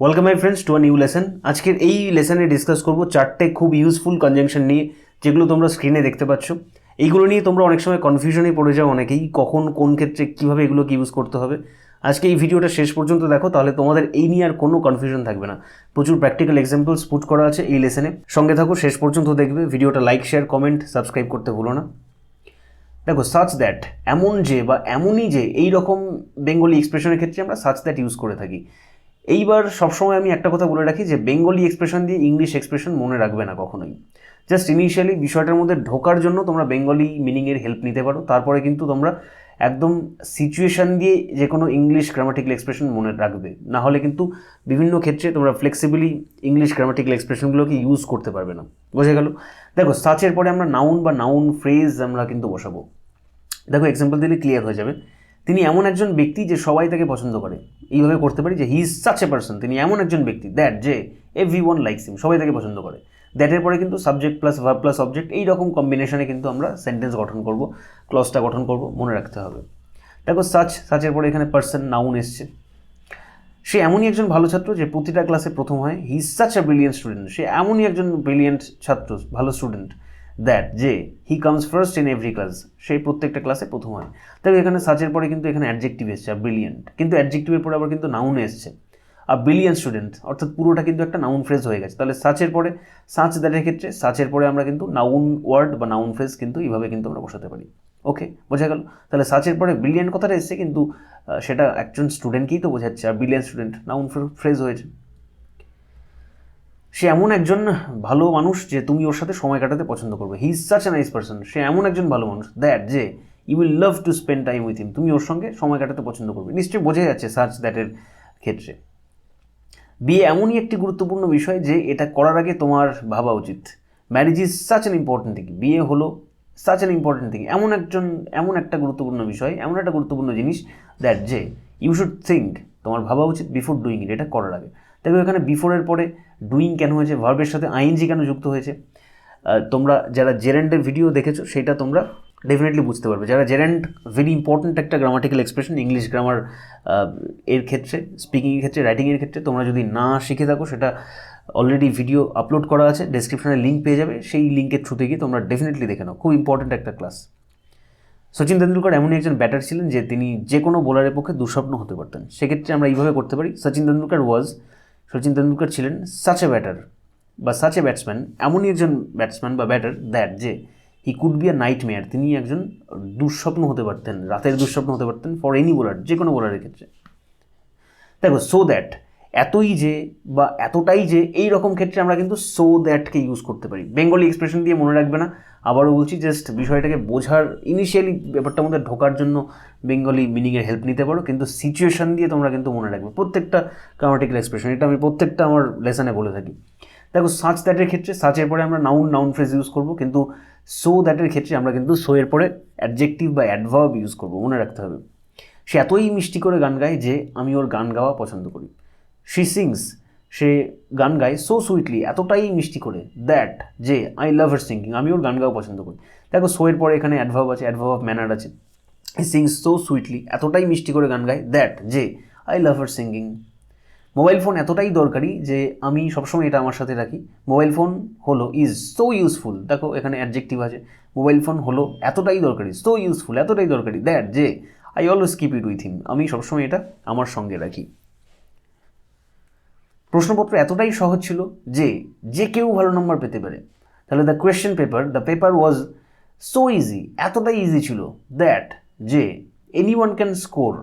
Welcome my friends to a new lesson. আজকের এই লেসনে discuss করব চারটে খুব ইউজফুল কনজাংশন নিয়ে, যেগুলো তোমরা স্ক্রিনে দেখতে পাচ্ছ। এইগুলো নিয়ে তোমরা অনেক সময় কনফিউশনে পড়ে যাও অনেকেই, কখন কোন ক্ষেত্রে কীভাবে এগুলোকে ইউজ করতে হবে। আজকে এই ভিডিওটা শেষ পর্যন্ত দেখো, তাহলে তোমাদের এই নিয়ে আর কোনো কনফিউশন থাকবে না। প্রচুর প্র্যাকটিক্যাল এক্সাম্পলস পুট করা আছে এই লেসনে, সঙ্গে থাকো, শেষ পর্যন্ত দেখবে। ভিডিওটা লাইক, শেয়ার, কমেন্ট, সাবস্ক্রাইব করতে ভুলো না। দেখো, সাচ দ্যাট, এমন যে বা এমনই যে, এই রকম বেঙ্গলি এক্সপ্রেশনের ক্ষেত্রে আমরা সাচ দ্যাট ইউজ করে থাকি। এইবার সবসময় আমি একটা কথা বলে রাখি যে বেঙ্গলি এক্সপ্রেশন দিয়ে ইংলিশ এক্সপ্রেশন মনে রাখবে না কখনোই। জাস্ট ইনিশিয়ালি বিষয়টার মধ্যে ঢোকার জন্য তোমরা বেঙ্গলি মিনিংয়ের হেল্প নিতে পারো, তারপরে কিন্তু তোমরা একদম সিচুয়েশান দিয়ে যে কোনো ইংলিশ গ্রামাটিক্যাল এক্সপ্রেশন মনে রাখবে। না হলে কিন্তু বিভিন্ন ক্ষেত্রে তোমরা ফ্লেক্সিবলি ইংলিশ গ্রামাটিক্যাল এক্সপ্রেশনগুলোকে ইউজ করতে পারবে না। বোঝা গেল? দেখো, সাচের পরে আমরা নাউন বা নাউন ফ্রেজ আমরা কিন্তু বসাবো। দেখো, এক্সাম্পল দিলে ক্লিয়ার হয়ে যাবে। তিনি এমন একজন ব্যক্তি যে সবাই তাকে পছন্দ করে। এইভাবে করতে পারি যে হি ইজ সাচ এ পার্সন, তিনি এমন একজন ব্যক্তি, দ্যাট যে এভরিওয়ান লাইকস হিম, সবাই তাকে পছন্দ করে। দ্যাটের পরে কিন্তু subject plus verb plus object, এই রকম কম্বিনেশনে কিন্তু আমরা সেন্টেন্স গঠন করব, ক্লজটা গঠন করব, মনে রাখতে হবে। দেখো, সাচের পরে এখানে পার্সন, নাউন এসছে। সে এমনই একজন ভালো ছাত্র যে প্রতিটা ক্লাসে প্রথম হয়। He is such a brilliant student, সে এমনই একজন ব্রিলিয়েন্ট ছাত্র, ভালো স্টুডেন্ট। দ্যাট যে he comes first in every class, সেই প্রত্যেকটা ক্লাসে প্রথম হয়। তবে এখানে সাচের পরে কিন্তু এখানে অ্যাডজেক্টিভ এসছে, ব্রিলিয়েন্ট, কিন্তু অ্যাডজেক্টিভের পরে আবার কিন্তু নাউন এসছে। আর ব্রিলিয়েন্ট স্টুডেন্ট অর্থাৎ পুরোটা কিন্তু একটা নাউন ফ্রেজ হয়ে গেছে। তাহলে সাচের পরে, সাচ দ্যাটের ক্ষেত্রে সাচের পরে আমরা কিন্তু নাউন ওয়ার্ড বা নাউন ফ্রেজ কিন্তু এইভাবে কিন্তু আমরা বসাতে পারি। ওকে, বোঝা গেল? তাহলে সাচের পরে ব্রিলিয়েন্ট কথাটা এসছে, কিন্তু সেটা একজন স্টুডেন্টকেই তো বোঝাচ্ছে, আর ব্রিলিয়েন্ট স্টুডেন্ট নাউন ফ্রেজ হয়েছে। সে এমন একজন ভালো মানুষ যে তুমি ওর সাথে সময় কাটাতে পছন্দ করবে। He is such a nice person, সে এমন একজন ভালো মানুষ, দ্যাট যে you will love to spend time with him, তুমি ওর সঙ্গে সময় কাটাতে পছন্দ করবে। নিশ্চয়ই বোঝা যাচ্ছে সাচ দ্যাটের ক্ষেত্রে। বিয়ে এমনই একটি গুরুত্বপূর্ণ বিষয় যে এটা করার আগে তোমার ভাবা উচিত। Marriage is such an important thing, বিয়ে হলো সাচ অ্যান ইম্পর্টেন্ট থিং, এমন একটা গুরুত্বপূর্ণ বিষয়, এমন একটা গুরুত্বপূর্ণ জিনিস, দ্যাট যে ইউ শুড থিঙ্ক, তোমার ভাবা উচিত বিফোর ডুইং ইট, এটা করার আগে। দেখো, এখানে বিফোরের পরে ডুইং কেন হয়েছে, ভার্বের সাথে আইএনজি কেন যুক্ত হয়েছে। তোমরা যারা জেরেন্ডের ভিডিও দেখেছো সেটা তোমরা ডেফিনেটলি বুঝতে পারবে। যারা জেরেন্ড ভেরি ইম্পর্ট্যান্ট একটা গ্রামাটিক্যাল এক্সপ্রেশন ইংলিশ গ্রামার এর ক্ষেত্রে, স্পিকিংয়ের ক্ষেত্রে, রাইটিংয়ের ক্ষেত্রে তোমরা যদি না শিখে থাকো, সেটা অলরেডি ভিডিও আপলোড করা আছে, ডেসক্রিপশনে লিঙ্ক পেয়ে যাবে, সেই লিঙ্কের থ্রুতে গিয়ে তোমরা ডেফিনেটলি দেখে নাও। খুব ইম্পর্ট্যান্ট একটা ক্লাস। সচিন তেন্ডুলকর এমনই একজন ব্যাটার ছিলেন যে তিনি যে কোনো বোলারের পক্ষে দুঃস্বপ্ন হতে পারতেন। সেক্ষেত্রে আমরা এইভাবে করতে পারি, সচিন তেন্ডুলকর ছিলেন সাচ এ ব্যাটার বা সাচ এ ব্যাটসম্যান, এমনই একজন ব্যাটসম্যান বা ব্যাটার, দ্যাট যে he could be a nightmare, তিনি একজন দুঃস্বপ্ন হতে পারতেন, রাতের দুঃস্বপ্ন হতে পারতেন ফর এনি বোলার, যে কোনো বোলারের ক্ষেত্রে। দেখো, সো দ্যাট, এতই যে বা এতটাই যে, এই রকম ক্ষেত্রে আমরা কিন্তু সো দ্যাটকে ইউজ করতে পারি। বেঙ্গলি এক্সপ্রেশন দিয়ে মনে রাখবে না, আবারও বলছি, জাস্ট বিষয়টাকে বোঝার, ইনিশিয়ালি ব্যাপারটার মধ্যে ঢোকার জন্য বেঙ্গলি মিনিংয়ের হেল্প নিতে পারো, কিন্তু সিচুয়েশন দিয়ে তোমরা কিন্তু মনে রাখবে প্রত্যেকটা গ্রামাটিক্যাল এক্সপ্রেশন। এটা আমি প্রত্যেকটা আমার লেসনে বলে থাকি। দেখো, সাচ দ্যাটের ক্ষেত্রে সাচের পরে আমরা নাউন ফ্রেজ ইউজ করবো, কিন্তু সো দ্যাটের ক্ষেত্রে আমরা কিন্তু সো এর পরে অ্যাডজেক্টিভ বা অ্যাডভার্ব ইউজ করবো, মনে রাখতে হবে। সে এতই মিষ্টি করে গান গায় যে আমি ওর গান গাওয়া পছন্দ করি। শি সিংস, সে গান গায় সো সুইটলি, এতটাই মিষ্টি করে, দ্যাট যে আই লাভ হার সিঙ্গিং, আমি ওর গান গাওয়া পছন্দ করি। দেখো, সো এর পরে এখানে অ্যাডভার্ব আছে, অ্যাডভার্ব অফ ম্যানার আছে। হি সিংস সো সুইটলি, এতটাই মিষ্টি করে গান গায়, দ্যাট যে I love her singing. Mobile phone এতটাই দরকারি যে আমি সবসময় এটা আমার সাথে রাখি। মোবাইল ফোন হলো ইজ সো ইউজফুল, দেখো এখানে অ্যাডজেক্টিভ আছে। মোবাইল ফোন হলো এতটাই দরকারি, সো ইউজফুল, এতটাই দরকারি, দ্যাট যে I always keep it with him, আমি সবসময় এটা আমার সঙ্গে রাখি। প্রশ্নপত্র এতটাই সহজ ছিল যে যে কেউ ভালো নম্বর পেতে পারে। তাহলে the paper was so easy, এতটাই ইজি ছিল, দ্যাট যে anyone can score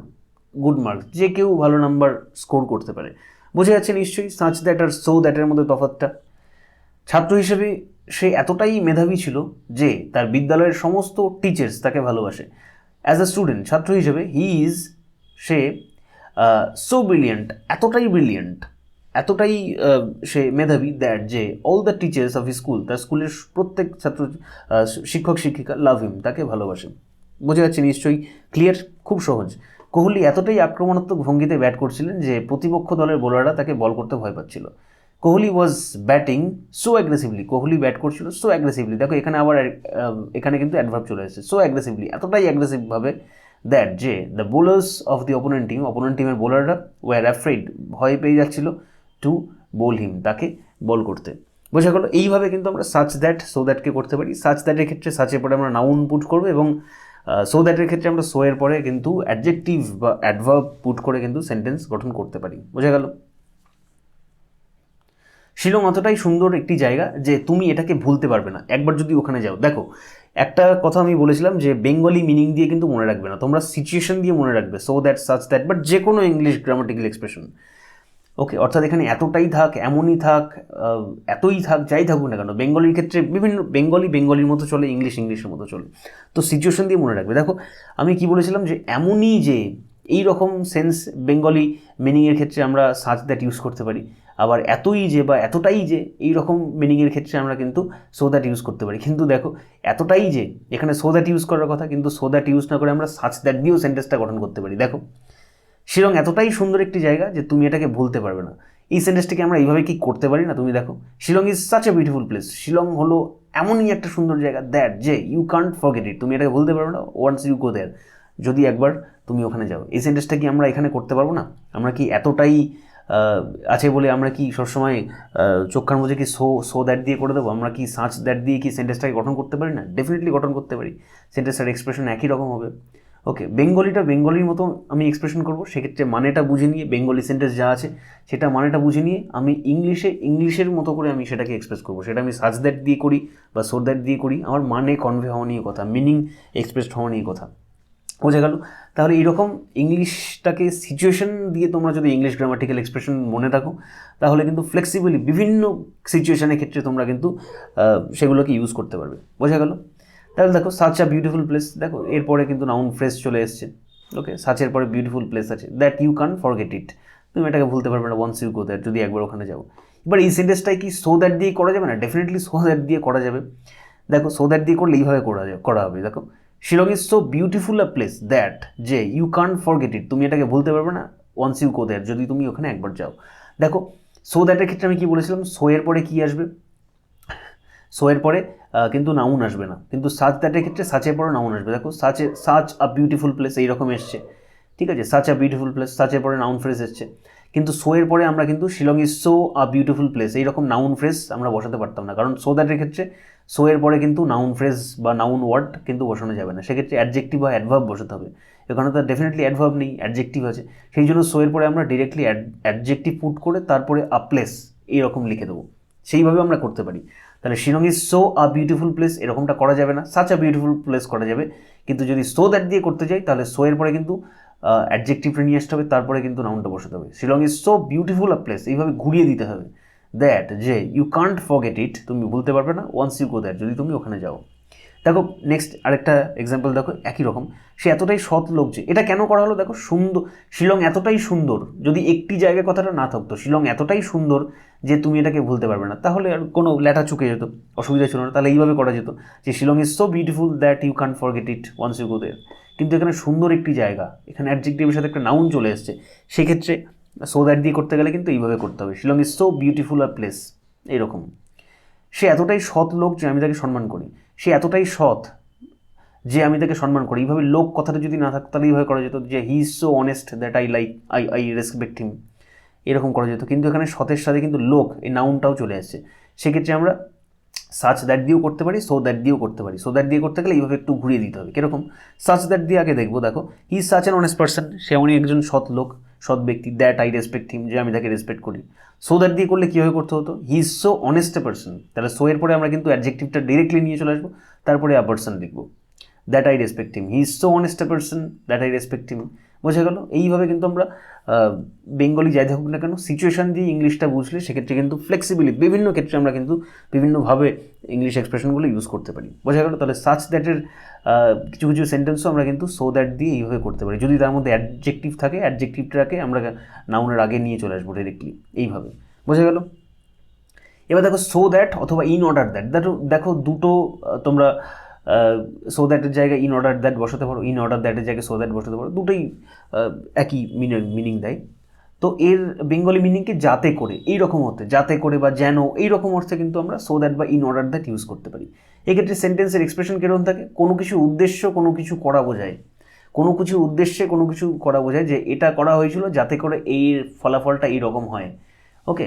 good marks, যে কেউ ভালো নাম্বার স্কোর করতে পারে। বোঝা যাচ্ছে নিশ্চয়ই সাচ দ্যাট আর সো দ্যাটের মধ্যে তফাৎটা। ছাত্র হিসেবে সে এতটাই মেধাবী ছিল যে তার বিদ্যালয়ের সমস্ত টিচার্স তাকে ভালোবাসে। অ্যাজ আ স্টুডেন্ট, ছাত্র হিসেবে সে সো ব্রিলিয়েন্ট, এতটাই সে মেধাবী, দ্যাট যে all the teachers of his school, তার স্কুলের প্রত্যেক শিক্ষক শিক্ষিকা লাভ হিম, তাকে ভালোবাসে। বোঝা যাচ্ছে নিশ্চয়ই, ক্লিয়ার, খুব সহজ। কোহলি এতটাই আক্রমণাত্মক ভঙ্গিতে ব্যাট করছিলেন যে প্রতিপক্ষ দলের বোলাররা তাকে বল করতে ভয় পাচ্ছিল। Kohli was batting so aggressively, Kohli bat করছিল সো অ্যাগ্রেসিভলি। দেখো, এখানে আবার এখানে কিন্তু অ্যাডভার্ব চলে এসেছে, সো অ্যাগ্রেসিভলি, এতটাই অ্যাগ্রেসিভভাবে, দ্যাট যে the bowlers of the opponent টিমের বোলাররা ওয়ার অ্যাফ্রেড, ভয় পেয়ে যাচ্ছিল, টু বল হিম, তাকে বল করতে। বোঝা গেল? এইভাবে কিন্তু আমরা সাচ দ্যাট, সো দ্যাটকে করতে পারি। সাচ দ্যাটের ক্ষেত্রে সাচের পরে আমরা নাউন পুট করবো, এবং সো দ্যাটের ক্ষেত্রে আমরা সো এর পরে কিন্তু অ্যাডজেক্টিভ বা অ্যাডভার্ব পুট করে কিন্তু সেন্টেন্স গঠন করতে পারি। বোঝা গেল? শিলং অতটাই সুন্দর একটি জায়গা যে তুমি এটাকে ভুলতে পারবে না একবার যদি ওখানে যাও। দেখো, একটা কথা আমি বলেছিলাম যে বেঙ্গলি মিনিং দিয়ে কিন্তু মনে রাখবে না, তোমরা সিচুয়েশন দিয়ে মনে রাখবে, so that, such that, but যে কোনো ইংলিশ গ্রামাটিক্যাল এক্সপ্রেশন। ওকে, অর্থাৎ এখানে এতটাই থাক, এমনই থাক, এতই থাক, যাই থাকুক না কেন, বেঙ্গলির ক্ষেত্রে বিভিন্ন বেঙ্গলির মতো চলে, ইংলিশের মতো চলে। তো সিচুয়েশন দিয়ে মনে রাখবে। দেখো, আমি কি বলেছিলাম যে এমনই যে, এই রকম সেন্স বেঙ্গলি মিনিংয়ের ক্ষেত্রে আমরা সাচ দ্যাট ইউজ করতে পারি। আবার এতই যে বা এতটাই যে, এই রকম মিনিংয়ের ক্ষেত্রে আমরা কিন্তু সো দ্যাট ইউজ করতে পারি। কিন্তু দেখো, এতটাই যে, এখানে সো দ্যাট ইউজ করার কথা, কিন্তু সো দ্যাট ইউজ না করে আমরা সাচ দ্যাট দিয়েও সেন্টেন্সটা গঠন করতে পারি। দেখো, শিলং এতটাই সুন্দর একটি জায়গা যে তুমি এটাকে ভুলতে পারবে না। এই সেন্টেন্সটাকে আমরা এইভাবে কি করতে পারি না? তুমি দেখো, Shillong is such a beautiful place. Shillong হলো এমনই একটা সুন্দর জায়গা, দ্যাট যে ইউ কান্ট ফরগেট ইট, তুমি এটাকে ভুলতে পারবে না ওয়ান্স ইউ গো দেয়ার, যদি একবার তুমি ওখানে যাও। এই সেন্টেন্সটা কি আমরা এখানে করতে পারবো না? আমরা কি এতটাই আছে বলে আমরা কি সবসময় চোখকার মধ্যে কি সো দ্যাট দিয়ে করে দেবো? আমরা কি সাচ দ্যাট দিয়ে কি সেন্টেন্সটাকে গঠন করতে পারি না? ডেফিনেটলি গঠন করতে পারি। সেন্টেন্সটার এক্সপ্রেশন একই রকম হবে। ওকে, বেঙ্গলিটা বেঙ্গলির মতো আমি এক্সপ্রেশন করবো, সেক্ষেত্রে মানেটা বুঝে নিয়ে, বেঙ্গলি সেন্টেন্স যা আছে সেটা মানেটা বুঝে নিয়ে আমি ইংলিশের মতো করে আমি সেটাকে এক্সপ্রেস করবো। সেটা আমি সাচ দ্যাট দিয়ে করি বা সো দ্যাট দিয়ে করি, আমার মানে কনভে হওয়া নিয়ে কথা, মিনিং এক্সপ্রেসড হওয়া নিয়ে কথা। বোঝা গেল? তাহলে এইরকম ইংলিশটাকে সিচুয়েশন দিয়ে তোমরা যদি ইংলিশ গ্রামাটিক্যাল এক্সপ্রেশন মনে রাখো, তাহলে কিন্তু ফ্লেক্সিবলি বিভিন্ন সিচুয়েশনের ক্ষেত্রে তোমরা কিন্তু সেগুলোকে ইউজ করতে পারবে। বোঝা গেল? তাহলে দেখো, সাচ আ বিউটিফুল প্লেস, দেখো এরপরে কিন্তু নাউন ফ্রেজ চলে এসছে। ওকে, সাচের পরে বিউটিফুল প্লেস আছে, that you can forget it, তুমি এটাকে ভুলতে পারবে না ওয়ান্স ইউ গো দ্যাট, যদি একবার ওখানে যাও। এবার এই সেন্টেন্সটাই কি সো দ্যাট দিয়ে করা যাবে না? ডেফিনেটলি সো দ্যাট দিয়ে করা যাবে। দেখো, সো দ্যাট দিয়ে করলে এইভাবে করা হবে। দেখো, Shillong is so beautiful a place that যে ইউ কান্ট ফরগেট ইট, তুমি এটাকে ভুলতে পারবে না ওয়ান্স ইউ গো দ্যাট, যদি তুমি ওখানে একবার যাও। দেখো, সো দ্যাটের ক্ষেত্রে আমি কি বলেছিলাম, সো এর পরে কি আসবে? সো এর পরে কিন্তু নাউন আসবে না, কিন্তু সাচ দ্যাটের ক্ষেত্রে সাচের পরে নাউন আসবে। দেখো, সাচ আ বিউটিফুল প্লেস এইরকম এসছে, ঠিক আছে, সাচ আ বিউটিফুল প্লেস, সাচের পরে নাউন ফ্রেজ এসছে। কিন্তু সো এর পরে আমরা কিন্তু Shillong is so a beautiful place এইরকম নাউন ফ্রেজ আমরা বসাতে পারতাম না, কারণ সো দ্যাটের ক্ষেত্রে সো এর পরে কিন্তু নাউন ফ্রেজ বা নাউন ওয়ার্ড কিন্তু বসানো যাবে না, সেক্ষেত্রে অ্যাডজেক্টিভ বা অ্যাডভার্ব বসাতে হবে। এখানে তো ডেফিনেটলি অ্যাডভার্ব নেই, অ্যাডজেক্টিভ আছে, সেই জন্য সো এর পরে আমরা ডিরেক্টলি অ্যাডজেক্টিভ পুট করে তারপরে আ প্লেস এইরকম লিখে দেবো। সেইভাবে আমরা করতে পারি। তাহলে Shillong is so a beautiful place এরকমটা করা যাবে না, সাচ আ বিউটিফুল প্লেস করা যাবে। কিন্তু যদি সো দ্যাট দিয়ে করতে যাই, তাহলে সো এর পরে কিন্তু অ্যাডজেক্টিভটা নিয়ে আসতে হবে, তারপরে কিন্তু নাউনটা বসাতে হবে। Shillong is so beautiful a place এইভাবে ঘুরিয়ে দিতে হবে, দ্যাট যে ইউ কান্ট ফরগেট ইট, তুমি ভুলতে পারবে না ওয়ান্স ইউ গো দ্যাট, যদি তুমি ওখানে যাও। দেখো, নেক্সট আরেকটা এক্সাম্পল দেখো, একই রকম, সে এতটাই সৎ লোক যে, এটা কেন করা হলো? দেখো, সুন্দর, শিলং এতটাই সুন্দর, যদি একটি জায়গায় কথাটা না থাকতো, শিলং এতটাই সুন্দর যে তুমি এটাকে ভুলতে পারবে না, তাহলে আর কোনো লেটা চুকে যেত, অসুবিধা ছিল না। তাহলে এইভাবে করা যেত যে Shillong is so beautiful that you can't forget it once you go there. কিন্তু এখানে সুন্দর একটি জায়গা, এখানে অ্যাডজেক্টিভের সাথে একটা নাউন চলে এসছে, সেক্ষেত্রে সো দ্যাট দিয়ে করতে গেলে কিন্তু এইভাবে করতে হবে, Shillong is so beautiful a place এইরকম। সে এতটাই সৎ লোক যে আমি তাকে সম্মান করি, সে এতটাই সৎ যে আমি তাকে সম্মান করি, এইভাবে লোক কথাটা যদি না থাকতো তাহলে এইভাবে করা যেত যে he is so honest that I respect হিম, এরকম করা যেত। কিন্তু এখানে সতের সাথে কিন্তু লোক এই নাউনটাও চলে আসছে, সেক্ষেত্রে আমরা সাচ দ্যাট দিয়েও করতে পারি, সো দ্যাট দিয়েও করতে পারি। সো দ্যাট দিয়ে করতে গেলে এইভাবে একটু ঘুরিয়ে দিতে হবে। কিরকম? সাচ দ্যাট দিয়ে আগে দেখবো। দেখো, he is such an honest person, সে এমনই একজন সৎ লোক, সৎ ব্যক্তি, দ্যাট আই রেসপেক্ট হিম, যে আমি তাকে রেসপেক্ট করি। সো দ্যাট দিয়ে করলে কীভাবে করতে হতো? He is so honest a person, তাহলে সো এর পরে আমরা কিন্তু অ্যাডজেক্টিভটা ডিরেক্টলি নিয়ে চলে আসবো, তারপরে আ পার্সন লিখবো, that I respect him, he is so honest a person that I respect হিম। বোঝা গেল? এইভাবে কিন্তু আমরা বেঙ্গলি যাই থাকুক না কেন, সিচুয়েশান দিয়ে ইংলিশটা বুঝলে সেক্ষেত্রে কিন্তু ফ্লেক্সিবিলি বিভিন্ন ক্ষেত্রে আমরা কিন্তু বিভিন্নভাবে ইংলিশ এক্সপ্রেশনগুলো ইউজ করতে পারি। বোঝা গেল? তাহলে সাচ দ্যাটের কিছু কিছু সেন্টেন্সও আমরা কিন্তু সো দ্যাট দিয়ে এইভাবে করতে পারি, যদি তার মধ্যে অ্যাডজেক্টিভ থাকে, অ্যাডজেক্টিভটাকে আমরা নাউনের আগে নিয়ে চলে আসবো ডিরেক্টলি এইভাবে। বোঝা গেল? এবার দেখো, সো দ্যাট অথবা ইন অর্ডার দ্যাট, দেখো দুটো তোমরা সো দ্যাটের জায়গায় ইন অর্ডার দ্যাট বসাতে পারো, ইন অর্ডার দ্যাটের জায়গায় সো দ্যাট বসাতে পারো, দুটোই একই মিনিং দেয়। তো এর বেঙ্গলি মিনিংকে যাতে করে, এইরকম অর্থে, যাতে করে বা যেন, এইরকম অর্থে কিন্তু আমরা সো দ্যাট বা ইন অর্ডার দ্যাট ইউজ করতে পারি। এক্ষেত্রে সেন্টেন্সের এক্সপ্রেশন কীরকম থাকে? কোনো কিছু উদ্দেশ্য, কোনো কিছু করা বোঝায়, কোনো কিছু উদ্দেশ্যে কোনো কিছু করা বোঝায়, যে এটা করা হয়েছিল যাতে করে এই ফলাফলটা এইরকম হয়। ওকে,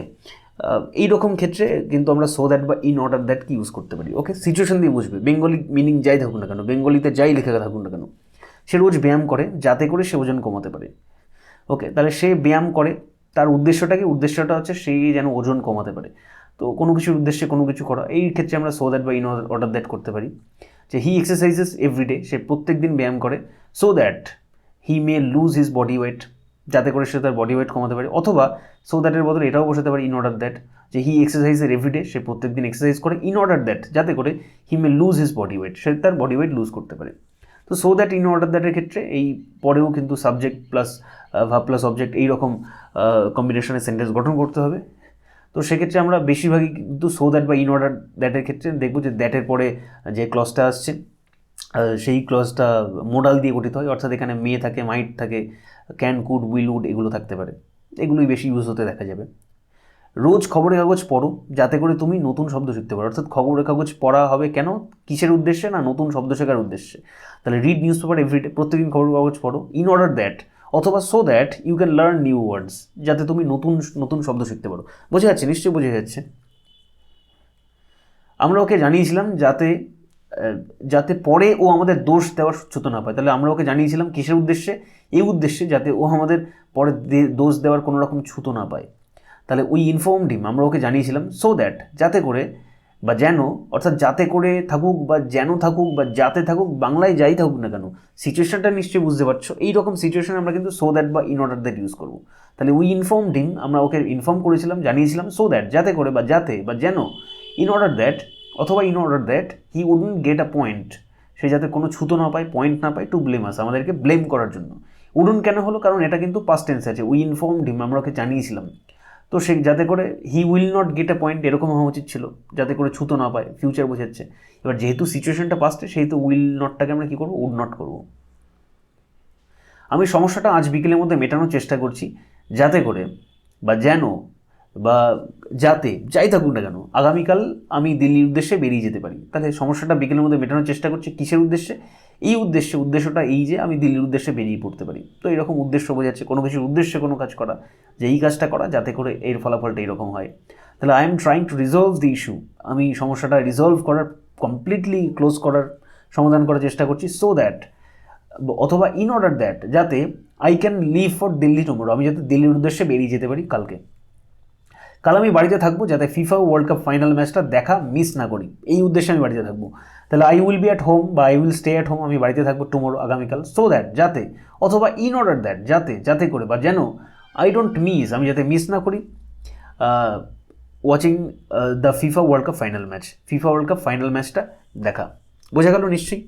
এইরকম ক্ষেত্রে কিন্তু আমরা সো দ্যাট বা ইন অর্ডার দ্যাট কি ইউজ করতে পারি। ওকে, সিচুয়েশন দিয়ে বুঝবে, বেঙ্গলি মিনিং যাই থাকুক না কেন, বেঙ্গলিতে যাই লেখা থাকুক না কেন, সে রোজ ব্যায়াম করে যাতে করে সে ওজন কমাতে পারে। ওকে, তাহলে সে ব্যায়াম করে, তার উদ্দেশ্যটা কি? উদ্দেশ্যটা হচ্ছে সেই যেন ওজন কমাতে পারে। তো কোনো কিছুর উদ্দেশ্যে কোনো কিছু করা, এই ক্ষেত্রে আমরা সো দ্যাট বা ইন অর্ডার দ্যাট করতে পারি। যে হি এক্সারসাইজেস এভরিডে, সে প্রত্যেক দিন ব্যায়াম করে, so that he May loose his body weight, যাতে করে সে তার বডি ওয়েট কমাতে পারে। অথবা সো দ্যাটের বদলে এটাও বসাতে পারি ইন অর্ডার দ্যাট, যে হি এক্সারসাইজের এভরিডে, সে প্রত্যেক দিন এক্সারসাইজ করে, ইন অর্ডার দ্যাট যাতে করে হি মে লুজ হিজ বডি ওয়েট, সে তার বডি ওয়েট লুজ করতে পারে। তো সো দ্যাট ইন অর্ডার দ্যাটের ক্ষেত্রে এই পরেও কিন্তু subject plus verb plus object এইরকম কম্বিনেশনের সেন্টেন্স গঠন করতে হবে। তো সেক্ষেত্রে আমরা বেশিরভাগই কিন্তু সো দ্যাট বা ইন অর্ডার দ্যাটের ক্ষেত্রে দেখবো যে দ্যাটের পরে যে ক্লজটা আসছে সেই ক্লজটা মোডাল দিয়ে গঠিত হয়, অর্থাৎ এখানে মে থাকে, মাইট থাকে, ক্যান, কুড, উইল, উড এগুলো থাকতে পারে, এগুলোই বেশি ইউজ হতে দেখা যাবে। রোজ খবরের কাগজ পড়ো যাতে করে তুমি নতুন শব্দ শিখতে পারো, অর্থাৎ খবরের কাগজ পড়া হবে কেন, কিসের উদ্দেশ্যে? না নতুন শব্দ শেখার উদ্দেশ্যে। তাহলে রিড নিউজ পেপার এভরিডে, প্রত্যেকদিন খবরের কাগজ পড়ো, ইন অর্ডার দ্যাট অথবা so that you can learn new words, যাতে তুমি নতুন নতুন শব্দ শিখতে পারো। বোঝা যাচ্ছে? নিশ্চয়ই বোঝা যাচ্ছে। আমরা ওকে জানিয়েছিলাম যাতে পরে ও আমাদের দোষ দেওয়ার সুচ্ছতা না পায়। তাহলে আমরা ওকে জানিয়েছিলাম কিসের উদ্দেশ্যে? এই উদ্দেশ্যে যাতে ও আমাদের পরে দোষ দেওয়ার কোনো রকম ছুতো না পায়। তাহলে উই ইনফর্মড হিম, আমরা ওকে জানিয়েছিলাম, সো দ্যাট যাতে করে বা যেন, অর্থাৎ যাতে করে থাকুক বা যেন থাকুক বা যাতে থাকুক, বাংলায় যাই থাকুক না কেন, সিচুয়েশনটা নিশ্চয়ই বুঝতে পারছো। এইরকম সিচুয়েশনে আমরা কিন্তু সো দ্যাট বা ইন অর্ডার দ্যাট ইউজ করবো। তাহলে উই ইনফর্মড হিম, আমরা ওকে ইনফর্ম করেছিলাম, জানিয়েছিলাম, সো দ্যাট যাতে করে বা যাতে বা যেন, ইন অর্ডার দ্যাট অথবা in order that he wouldn't get a point, সে যাতে কোনো ছুতো না পায়, পয়েন্ট না পায়, টু ব্লেম আস, আমাদেরকে ব্লেম করার জন্য। উডন্ট কেন হলো? কারণ এটা কিন্তু পাস্ট টেন্স আছে, উই ইনফর্মড হিম, আমরা ওকে জানিয়েছিলাম। তো সে যাতে করে he will not get a point এরকম হওয়া উচিত ছিল, যাতে করে ছুতো না পায়, ফিউচার বোঝাচ্ছে। এবার যেহেতু সিচুয়েশনটা পাস্টে, সেহেতু উইল নটটাকে আমরা কী করবো? উড নট করবো। আমি সমস্যাটা আজ বিকেলের মধ্যে মেটানোর চেষ্টা করছি যাতে করে বা যেন বা যাতে যাই থাকুক না কেন আগামীকাল আমি দিল্লির উদ্দেশ্যে বেরিয়ে যেতে পারি। তাহলে সমস্যাটা বিকেলের মধ্যে মেটানোর চেষ্টা করছি কিসের উদ্দেশ্যে? এই উদ্দেশ্যে, উদ্দেশ্যটা এই যে আমি দিল্লির উদ্দেশ্যে বেরিয়ে পড়তে পারি। তো এরকম উদ্দেশ্য বোঝাচ্ছে কোনো কিছুর উদ্দেশ্যে কোনো কাজ করা, যে এই কাজটা করা যাতে করে এর ফলাফলটা এরকম হয়। তাহলে I am trying to resolve the issue, আমি সমস্যাটা রিজলভ করার, কমপ্লিটলি ক্লোজ করার, সমাধান করার চেষ্টা করছি, সো দ্যাট অথবা ইন অর্ডার দ্যাট যাতে I can leave for Delhi tomorrow, আমি যাতে দিল্লির উদ্দেশ্যে বেরিয়ে যেতে পারি কালকে। কাল আমি বাড়িতে থাকবো যাতে ফিফা ওয়ার্ল্ড কাপ ফাইনাল ম্যাচটা দেখা মিস না করি, এই উদ্দেশ্যে আমি বাড়িতে থাকবো। তাহলে I will be at home বা I will stay at home, আমি বাড়িতে থাকবো টুমোরো আগামীকাল, সো দ্যাট যাতে অথবা ইন অর্ডার দ্যাট যাতে, যাতে করে বা যেন আই ডোন্ট মিস, আমি যাতে মিস না করি watching the FIFA world cup final match, FIFA world cup final ম্যাচটা দেখা। বোঝা গেল নিশ্চয়ই?